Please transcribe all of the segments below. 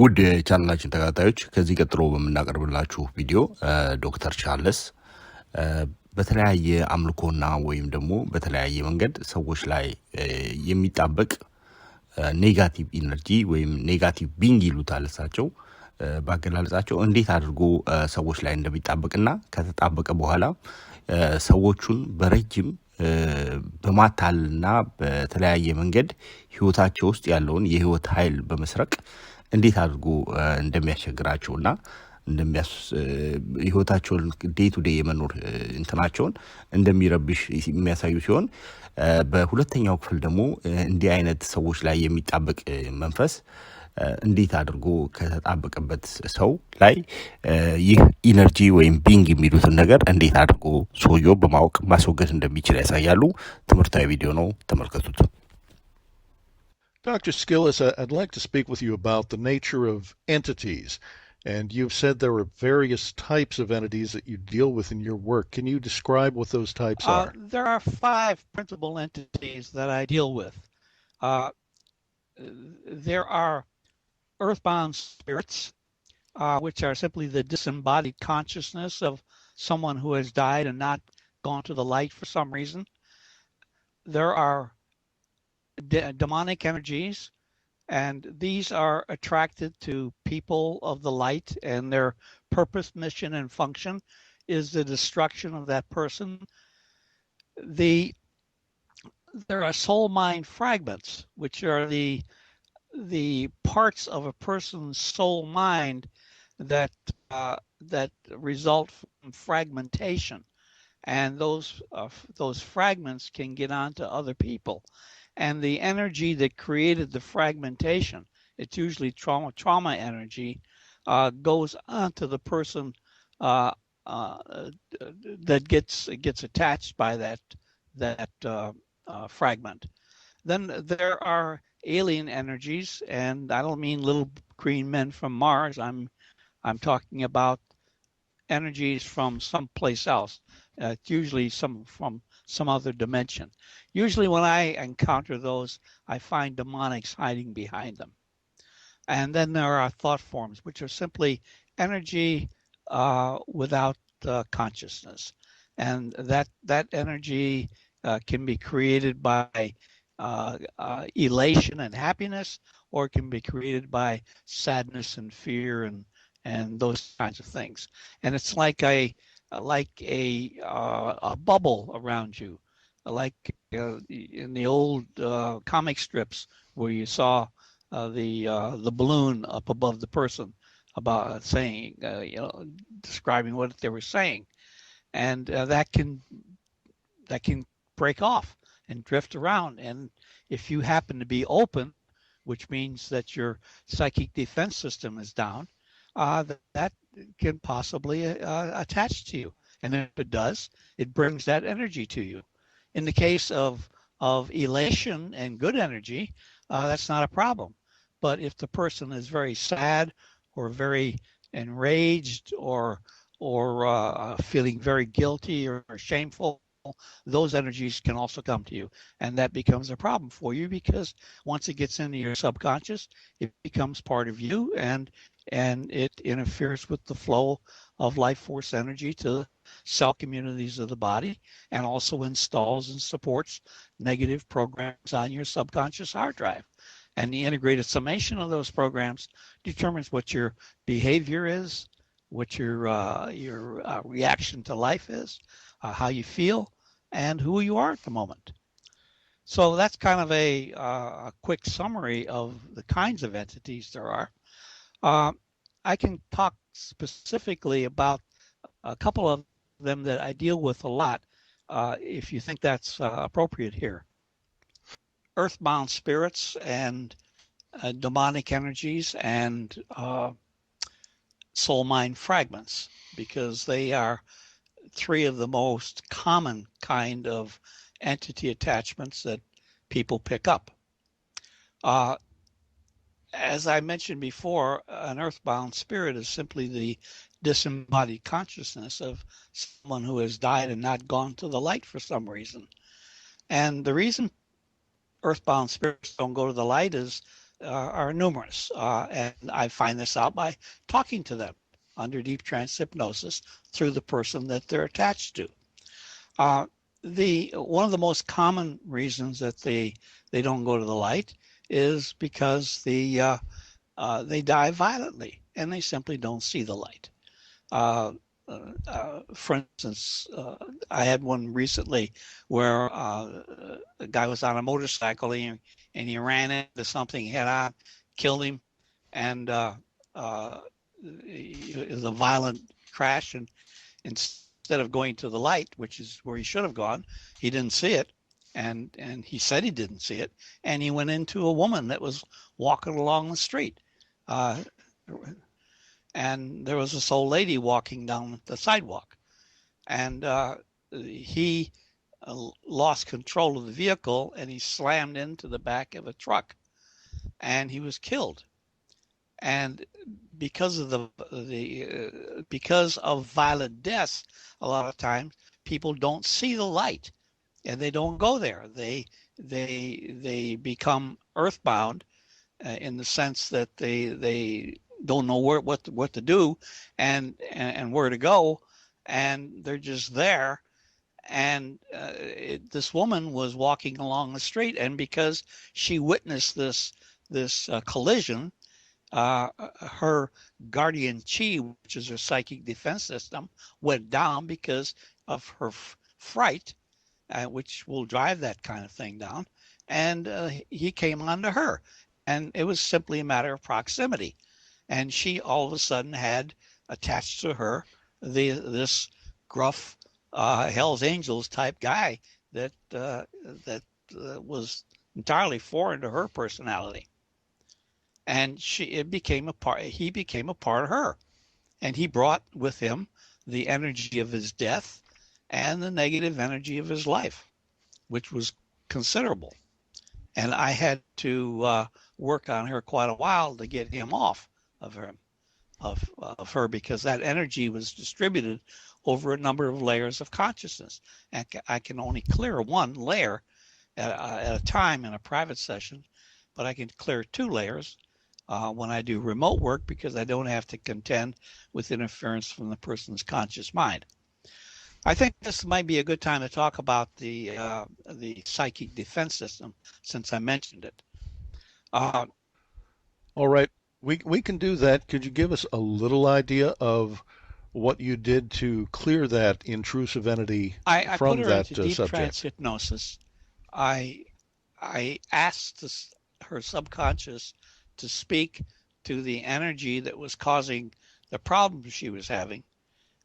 ውድ የቻናላችን ተከታታዮች ከዚህ ቀጥሎ በምናቀርብላችሁ ቪዲዮ ዶክተር ቻርልስ በተለያየ አምልኮና ወይም ደግሞ በተለያየ መንገድ ሰዎች ላይ የሚጣበቅ ኔጋቲቭ ኢነርጂ ወይም ኔጋቲቭ ቢንግ ይሉታል እሳቸው ባገላለጻቸው እንዴት አድርጎ ሰዎች ላይ እንደሚጣበቅና ከተጣበቀ በኋላ ሰዎቹን በረጅም በማታልና በተለያየ መንገድ ህይወታቸው ውስጥ ያለውን የህይወት ኃይል በመስረቅ እንዴት አድርጎ እንደሚያስቸግራቸውና ህይወታቸውን ዴይ ቱ ዴይ የመኖር እንትናቸውን እንደሚረብሽ የሚያሳዩ ሲሆን በሁለተኛው ክፍል ደግሞ እንዲህ አይነት ሰዎች ላይ የሚጣበቅ መንፈስ እንዴት አድርጎ ከተጣበቀበት ሰው ላይ ይህ ኢነርጂ ወይም ቢንግ የሚሉትን ነገር እንዴት አድርጎ ሰውየው በማወቅ ማስወገድ እንደሚችል ያሳያሉ። ትምህርታዊ ቪዲዮ ነው፣ ተመልከቱት። Dr. Skillas, I'd like to speak with you about the nature of entities. And you've said there are various types of entities that you deal with in your work. Can you describe what those types are? There are 5 principal entities that I deal with. There are earthbound spirits, which are simply the disembodied consciousness of someone who has died and not gone to the light for some reason. There are demonic energies, and these are attracted to people of the light, and their purpose, mission, and function is the destruction of that person. There are soul mind fragments, which are the parts of a person's soul mind that result from fragmentation, and those fragments can get onto other people. And the energy that created the fragmentation, it's usually trauma energy, goes onto the person that gets attached by that fragment. Then there are alien energies, and I don't mean little green men from Mars. I'm talking about energies from someplace else. It's usually from some other dimension. Usually when I encounter those, I find demonics hiding behind them. And then there are thought forms, which are simply energy without consciousness. And that energy can be created by elation and happiness, or it can be created by sadness and fear and those kinds of things. And it's like a bubble around you, like in the old comic strips where you saw the balloon up above the person about saying, describing what they were saying, and that can break off and drift around. And if you happen to be open, which means that your psychic defense system is down, that can possibly attach to you. And if it does, it brings that energy to you. In the case of elation and good energy, that's not a problem. But if the person is very sad or very enraged or feeling very guilty or shameful, those energies can also come to you, and that becomes a problem for you, because once it gets into your subconscious, it becomes part of you, and it interferes with the flow of life force energy to cell communities of the body, and also installs and supports negative programs on your subconscious hard drive. And the integrated summation of those programs determines what your behavior is, what your reaction to life is, how you feel, and who you are at the moment. So that's kind of a quick summary of the kinds of entities there are. I can talk specifically about a couple of them that I deal with a lot, if you think that's appropriate here. Earthbound spirits and demonic energies and soul mind fragments, because they are 3 of the most common kind of entity attachments that people pick up. As I mentioned before, an earthbound spirit is simply the disembodied consciousness of someone who has died and not gone to the light for some reason. And the reason earthbound spirits don't go to the light is are numerous, and I find this out by talking to them under deep trance hypnosis through the person that they're attached to. One of the most common reasons that they don't go to the light is because they die violently and they simply don't see the light. For instance, I had one recently where a guy was on a motorcycle and he ran into something head on, killed him, and it was a violent crash. And instead of going to the light, which is where he should have gone, he didn't see it. And he said he didn't see it. And he went into a woman that was walking along the street. And there was this old lady walking down the sidewalk. And he lost control of the vehicle and he slammed into the back of a truck and he was killed. And because of because of violent deaths, a lot of times people don't see the light and they don't go there. They become earthbound in the sense that they don't know what to do and where to go, and they're just there. And this woman was walking along the street, and because she witnessed this collision, her guardian chi, which is her psychic defense system, went down because of her fright, which will drive that kind of thing down. And he came onto her, and it was simply a matter of proximity. And she all of a sudden had attached to her this gruff Hell's Angels type guy that was entirely foreign to her personality. And he became a part of her. And he brought with him the energy of his death and the negative energy of his life, which was considerable. And I had to work on her quite a while to get him off of her because that energy was distributed over a number of layers of consciousness. And I can only clear one layer at a time in a private session, but I can clear 2 layers when I do remote work because I don't have to contend with interference from the person's conscious mind. I think this might be a good time to talk about the psychic defense system, since I mentioned it. All right, we can do that. Could you give us a little idea of what you did to clear that intrusive entity I from put her that into deep subject? trance hypnosis. I asked her subconscious to speak to the energy that was causing the problems she was having.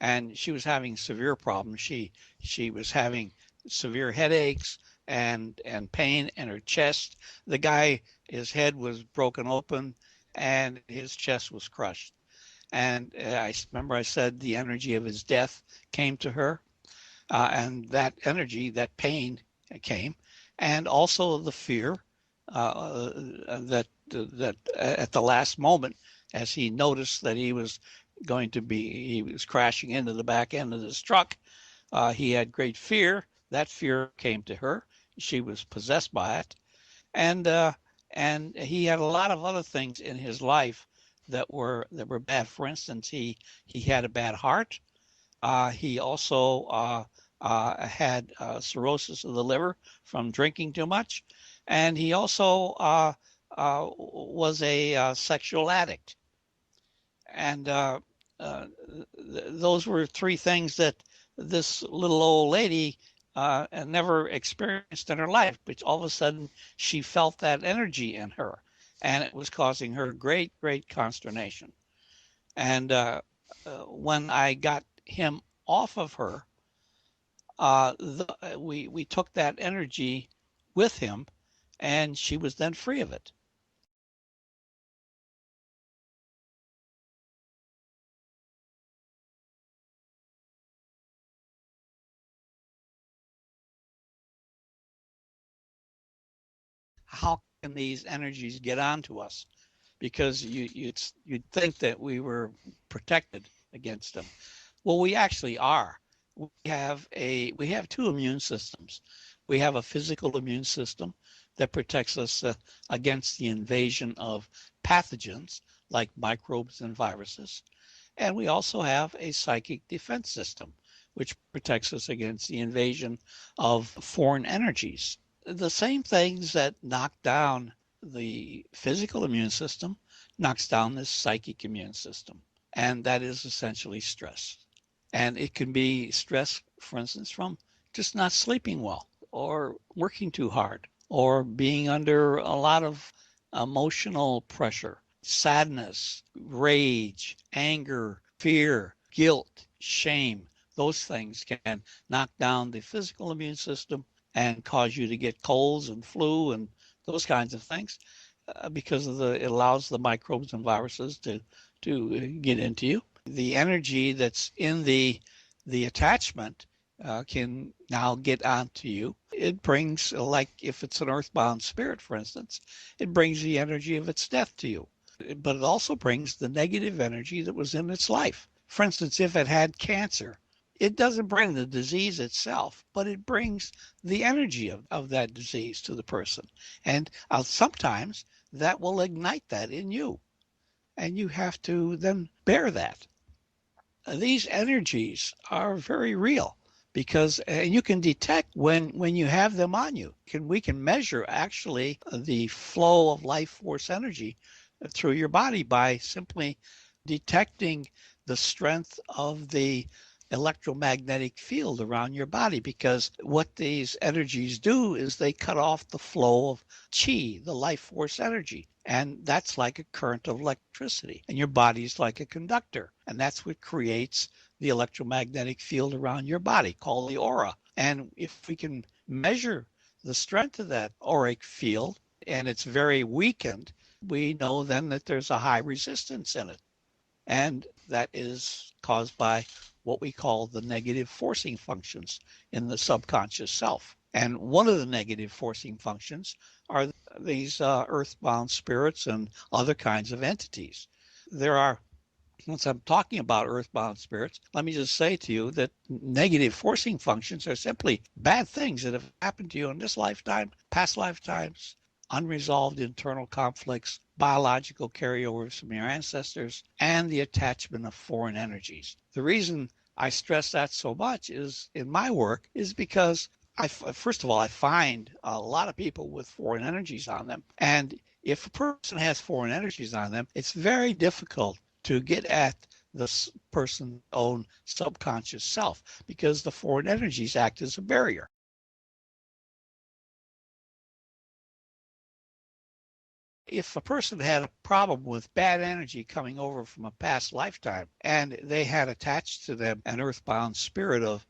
And she was having severe problems. She was having severe headaches and pain in her chest. The guy, his head was broken open and his chest was crushed. And I remember I said the energy of his death came to her, and that energy, that pain came, and also the fear that at the last moment, as he noticed that he was crashing into the back end of this truck. He had great fear. That fear came to her. She was possessed by it. And he had a lot of other things in his life that were bad. For instance, he had a bad heart. He also had cirrhosis of the liver from drinking too much. And he also was a sexual addict. And those were 3 things that this little old lady never experienced in her life, but all of a sudden she felt that energy in her, and it was causing her great consternation. And when I got him off of her, we took that energy with him, and she was then free of it. How can these energies get onto us? Because you'd think that we were protected against them. Well, we actually are. We have 2 immune systems. We have a physical immune system that protects us against the invasion of pathogens like microbes and viruses. And we also have a psychic defense system, which protects us against the invasion of foreign energies. The same things that knock down the physical immune system knocks down the psychic immune system. And that is essentially stress. And it can be stress, for instance, from just not sleeping well or working too hard or being under a lot of emotional pressure, sadness, rage, anger, fear, guilt, shame. Those things can knock down the physical immune system and cause you to get colds and flu and those kinds of things because it allows the microbes and viruses to get into you. The energy that's in the attachment can now get onto you. It brings, like if it's an earthbound spirit, for instance, it brings the energy of its death to you. But it also brings the negative energy that was in its life. For instance, if it had cancer, it doesn't bring the disease itself, but it brings the energy of that disease to the person. And sometimes that will ignite that in you. And you have to then bear that. These energies are very real because you can detect when you have them on you. We can measure actually the flow of life force energy through your body by simply detecting the strength of the electromagnetic field around your body, because what these energies do is they cut off the flow of chi, the life force energy. And that's like a current of electricity. And your body's like a conductor. And that's what creates the electromagnetic field around your body, called the aura. And if we can measure the strength of that auric field, and it's very weakened, we know then that there's a high resistance in it. And that is caused by what we call the negative forcing functions in the subconscious self. And one of the negative forcing functions are these earthbound spirits and other kinds of entities. Since I'm talking about earthbound spirits, let me just say to you that negative forcing functions are simply bad things that have happened to you in this lifetime, past lifetimes, unresolved internal conflicts, biological carryovers from your ancestors, and the attachment of foreign energies. The reason I stress that so much is in my work is because first of all, I find a lot of people with foreign energies on them. And if a person has foreign energies on them, it's very difficult to get at the person's own subconscious self because the foreign energies act as a barrier. If a person had a problem with bad energy coming over from a past lifetime and they had attached to them an earthbound spirit of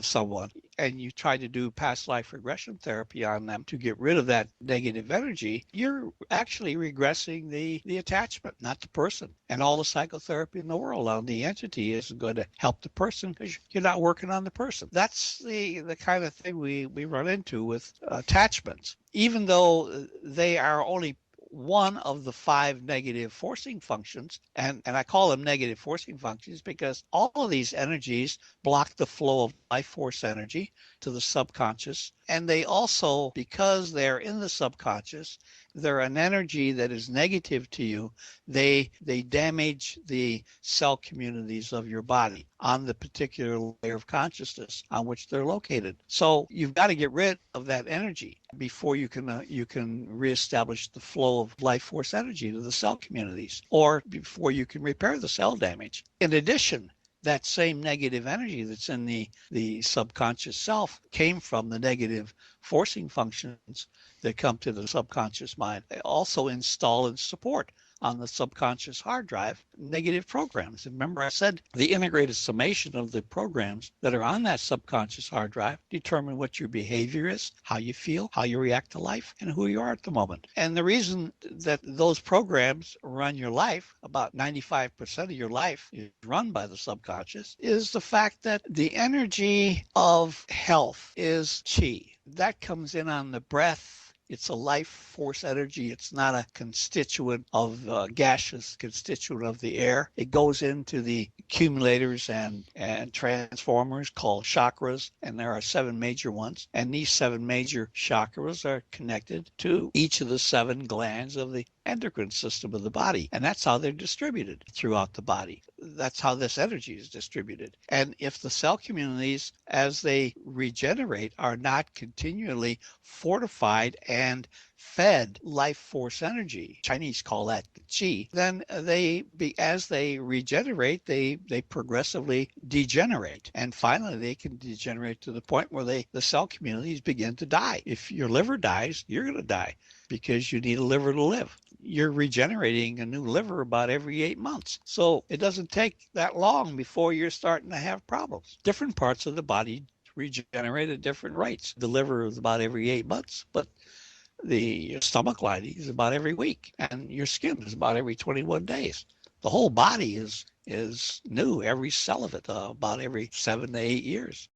someone, and you try to do past life regression therapy on them to get rid of that negative energy, you're actually regressing the attachment, not the person. And all the psychotherapy in the world on the entity isn't going to help the person because you're not working on the person. That's the kind of thing we run into with attachments. Even though they are only one of the 5 negative forcing functions, and I call them negative forcing functions because all of these energies block the flow of life force energy to the subconscious, and they also, because they're in the subconscious, they're an energy that is negative to you. They damage the cell communities of your body on the particular layer of consciousness on which they're located. So you've got to get rid of that energy before you can reestablish the flow of life force energy to the cell communities, or before you can repair the cell damage. In addition, that same negative energy that's in the subconscious self came from the negative forcing functions that come to the subconscious mind. They also install and support on the subconscious hard drive negative programs. And remember, I said the integrated summation of the programs that are on that subconscious hard drive determine what your behavior is, how you feel, how you react to life, and who you are at the moment. And the reason that those programs run your life, about 95% of your life is run by the subconscious, is the fact that the energy of health is chi. That comes in on the breath It's a life force energy. It's not a constituent of gaseous constituent of the air. It goes into the accumulators and transformers called chakras, and there are 7 major ones. And these 7 major chakras are connected to each of the 7 glands of the endocrine system of the body. And that's how they're distributed throughout the body. That's how this energy is distributed. And if the cell communities, as they regenerate, are not continually fortified and fed life force energy, Chinese call that qi, then as they regenerate, they progressively degenerate. And finally, they can degenerate to the point where the cell communities begin to die. If your liver dies, you're going to die because you need a liver to live. You're regenerating a new liver about every 8 months. So it doesn't take that long before you're starting to have problems. Different parts of the body regenerate at different rates. The liver is about every 8 months, but the stomach lining is about every week, and your skin is about every 21 days. The whole body is new, every cell of it, about every 7 to 8 years.